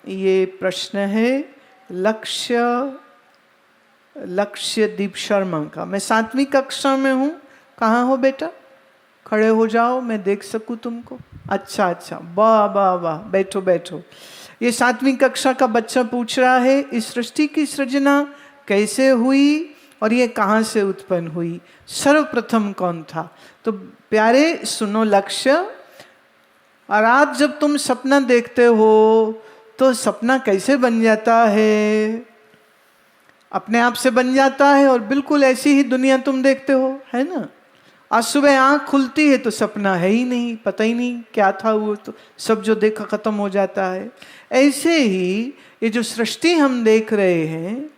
ये प्रश्न है लक्ष्यदीप शर्मा का। मैं 7वीं कक्षा में हूँ। कहाँ हो बेटा? खड़े हो जाओ, मैं देख सकूँ तुमको। अच्छा, वाह वाह वाह, बैठो बैठो। ये 7वीं कक्षा का बच्चा पूछ रहा है, इस सृष्टि की सृजना कैसे हुई और ये कहाँ से उत्पन्न हुई, सर्वप्रथम कौन था? तो प्यारे सुनो लक्ष्य, और आज जब तुम सपना देखते हो तो सपना कैसे बन जाता है? अपने आप से बन जाता है और बिल्कुल ऐसी ही दुनिया तुम देखते हो, है ना? आज सुबह आँख खुलती है तो सपना है ही नहीं, पता ही नहीं क्या था वो, तो सब जो देखा खत्म हो जाता है। ऐसे ही ये जो सृष्टि हम देख रहे हैं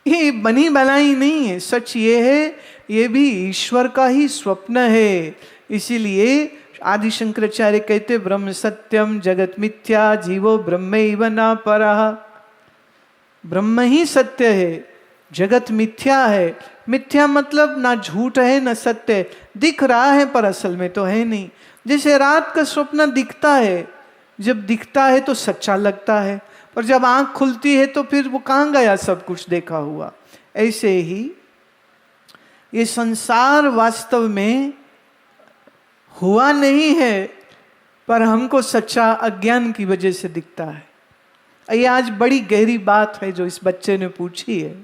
ये बनी बनाई नहीं है, सच ये है ये भी ईश्वर का ही स्वप्न है। इसीलिए आदि शंकराचार्य कहते ब्रह्म सत्यम जगत मिथ्या जीवो ब्रह्मैव न परः। ब्रह्म ही सत्य है, जगत मिथ्या है। मिथ्या मतलब ना झूठ है ना सत्य, दिख रहा है पर असल में तो है नहीं। जैसे रात का स्वप्न दिखता है, जब दिखता है तो सच्चा लगता है, पर जब आंख खुलती है तो फिर वो कहाँ गया सब कुछ देखा हुआ। ऐसे ही ये संसार वास्तव में हुआ नहीं है, पर हमको सच्चा अज्ञान की वजह से दिखता है। ये आज बड़ी गहरी बात है जो इस बच्चे ने पूछी है,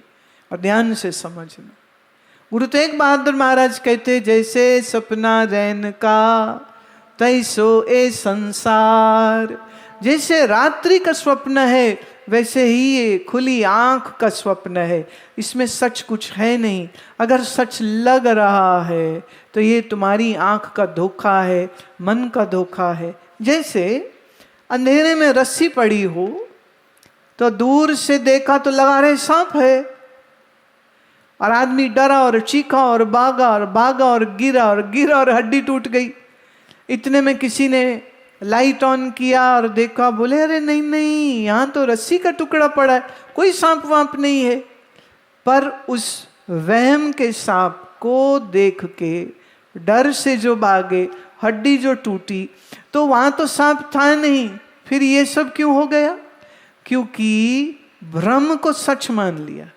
और ध्यान से समझना। गुरु तेग बहादुर महाराज कहते, जैसे सपना रैन का तैसो ए संसार। जैसे रात्रि का स्वप्न है वैसे ही ये खुली आंख का स्वप्न है, इसमें सच कुछ है नहीं। अगर सच लग रहा है तो ये तुम्हारी आंख का धोखा है, मन का धोखा है। जैसे अंधेरे में रस्सी पड़ी हो तो दूर से देखा तो लगा रहे सांप है, और आदमी डरा और चीखा और भागा और गिरा और हड्डी टूट गई। इतने में किसी ने लाइट ऑन किया और देखा, बोले अरे नहीं नहीं, यहाँ तो रस्सी का टुकड़ा पड़ा है, कोई सांप वाप नहीं है। पर उस वहम के सांप को देख के डर से जो भागे, हड्डी जो टूटी, तो वहाँ तो सांप था नहीं। फिर ये सब क्यों हो गया? क्योंकि भ्रम को सच मान लिया।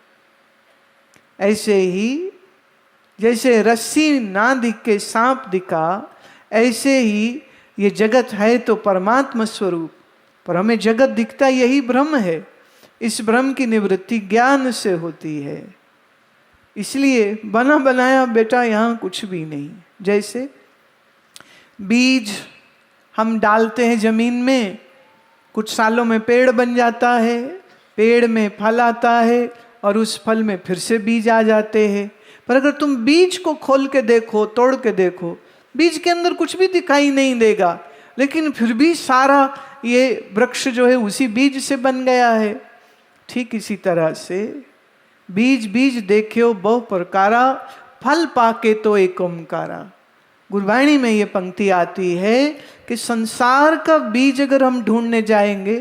ऐसे ही जैसे रस्सी ना दिख के सांप दिखा, ऐसे ही ये जगत है तो परमात्मा स्वरूप, पर हमें जगत दिखता यही भ्रम है। इस भ्रम की निवृत्ति ज्ञान से होती है। इसलिए बना बनाया बेटा यहाँ कुछ भी नहीं। जैसे बीज हम डालते हैं जमीन में, कुछ सालों में पेड़ बन जाता है, पेड़ में फल आता है और उस फल में फिर से बीज आ जाते हैं। पर अगर तुम बीज को खोल के देखो, तोड़ के देखो, बीज के अंदर कुछ भी दिखाई नहीं देगा, लेकिन फिर भी सारा ये वृक्ष जो है उसी बीज से बन गया है। ठीक इसी तरह से बीज बीज देखियो बहु प्रकारा, फल पाके तो एक ओंकारा। गुरबाणी में ये पंक्ति आती है कि संसार का बीज अगर हम ढूंढने जाएंगे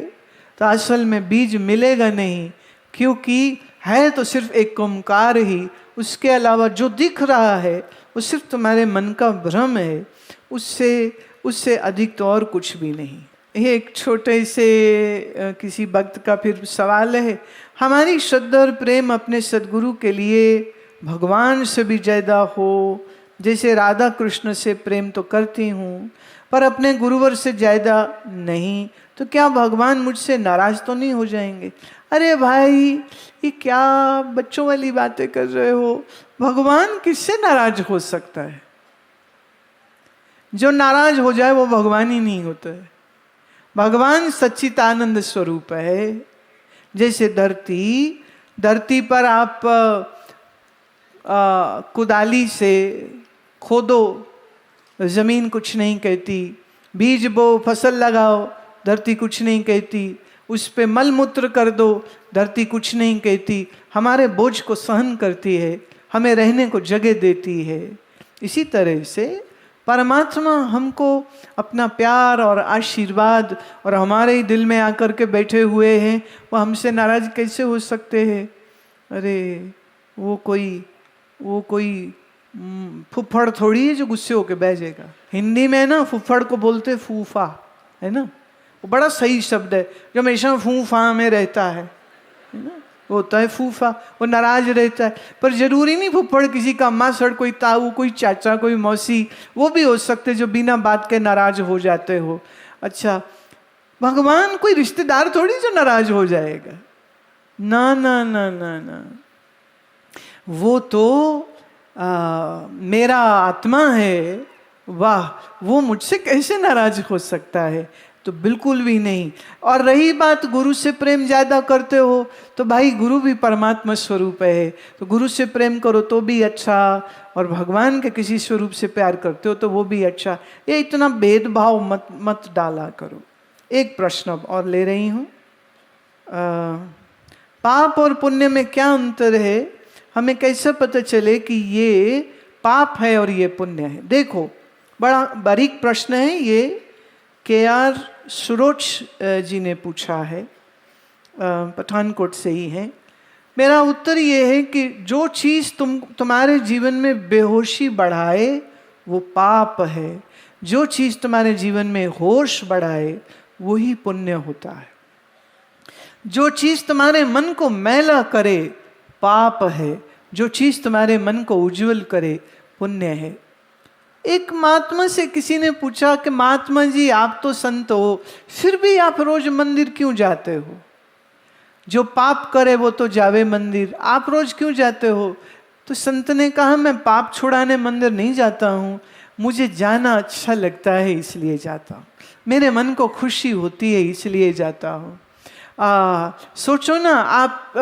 तो असल में बीज मिलेगा नहीं, क्योंकि है तो सिर्फ एक ओंकार ही। उसके अलावा जो दिख रहा है वो सिर्फ तुम्हारे मन का भ्रम है, उससे अधिक तो और कुछ भी नहीं। ये एक छोटे से किसी भक्त का फिर सवाल है, हमारी श्रद्धा और प्रेम अपने सद्गुरु के लिए भगवान से भी ज़्यादा हो। जैसे राधा कृष्ण से प्रेम तो करती हूँ पर अपने गुरुवर से ज़्यादा नहीं, तो क्या भगवान मुझसे नाराज तो नहीं हो जाएंगे? अरे भाई, ये क्या बच्चों वाली बातें कर रहे हो? भगवान किससे नाराज हो सकता है? जो नाराज हो जाए वो भगवान ही नहीं होता है। भगवान सच्चिदानंद स्वरूप है। जैसे धरती पर आप कुदाली से खोदो, जमीन कुछ नहीं कहती। बीज बो, फसल लगाओ, धरती कुछ नहीं कहती। उस पे मल मूत्र कर दो, धरती कुछ नहीं कहती। हमारे बोझ को सहन करती है, हमें रहने को जगह देती है। इसी तरह से परमात्मा हमको अपना प्यार और आशीर्वाद और हमारे ही दिल में आकर के बैठे हुए हैं, वो हमसे नाराज कैसे हो सकते हैं? अरे वो कोई फुफ्फड़ थोड़ी है जो गुस्से होके बह जाएगा। हिंदी में ना फुफ्फड़ को बोलते फूफा, है ना? वो बड़ा सही शब्द है, जो हमेशा फूफा में रहता है ना, वो होता है फूफा, वो नाराज रहता है। पर जरूरी नहीं फूफड़ किसी का मासड़, कोई ताऊ, कोई चाचा, कोई मौसी, वो भी हो सकते जो बिना बात के नाराज हो जाते हो। अच्छा, भगवान कोई रिश्तेदार थोड़ी जो नाराज हो जाएगा, ना ना ना ना ना, वो तो मेरा आत्मा है, वाह, वो मुझसे कैसे नाराज हो सकता है? तो बिल्कुल भी नहीं। और रही बात गुरु से प्रेम ज्यादा करते हो तो भाई गुरु भी परमात्मा स्वरूप है, तो गुरु से प्रेम करो तो भी अच्छा, और भगवान के किसी स्वरूप से प्यार करते हो तो वो भी अच्छा। ये इतना भेदभाव मत डाला करो। एक प्रश्न अब और ले रही हूँ, पाप और पुण्य में क्या अंतर है? हमें कैसे पता चले कि ये पाप है और ये पुण्य है? देखो, बड़ा बारीक प्रश्न है ये, KR सुरोच जी ने पूछा है, पठानकोट से ही है। मेरा उत्तर ये है कि जो चीज़ तुम्हारे जीवन में बेहोशी बढ़ाए वो पाप है, जो चीज़ तुम्हारे जीवन में होश बढ़ाए वही पुण्य होता है। जो चीज़ तुम्हारे मन को मैला करे पाप है, जो चीज़ तुम्हारे मन को उज्जवल करे पुण्य है। एक महात्मा से किसी ने पूछा कि महात्मा जी आप तो संत हो, फिर भी आप रोज मंदिर क्यों जाते हो? जो पाप करे वो तो जावे मंदिर, आप रोज क्यों जाते हो? तो संत ने कहा मैं पाप छुड़ाने मंदिर नहीं जाता हूँ, मुझे जाना अच्छा लगता है इसलिए जाता हूँ, मेरे मन को खुशी होती है इसलिए जाता हूँ। सोचो ना, आप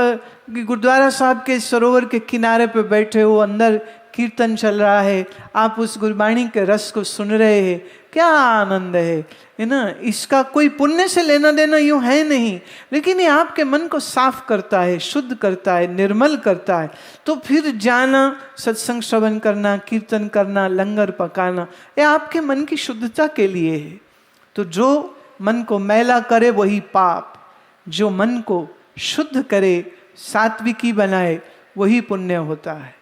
गुरुद्वारा साहब के सरोवर के किनारे पे बैठे हो, अंदर कीर्तन चल रहा है, आप उस गुरबाणी के रस को सुन रहे हैं, क्या आनंद है ना? इसका कोई पुण्य से लेना देना यूँ है नहीं, लेकिन ये आपके मन को साफ करता है, शुद्ध करता है, निर्मल करता है। तो फिर जाना, सत्संग श्रवण करना, कीर्तन करना, लंगर पकाना, ये आपके मन की शुद्धता के लिए है। तो जो मन को मैला करे वही पाप, जो मन को शुद्ध करे, सात्विकी बनाए, वही पुण्य होता है।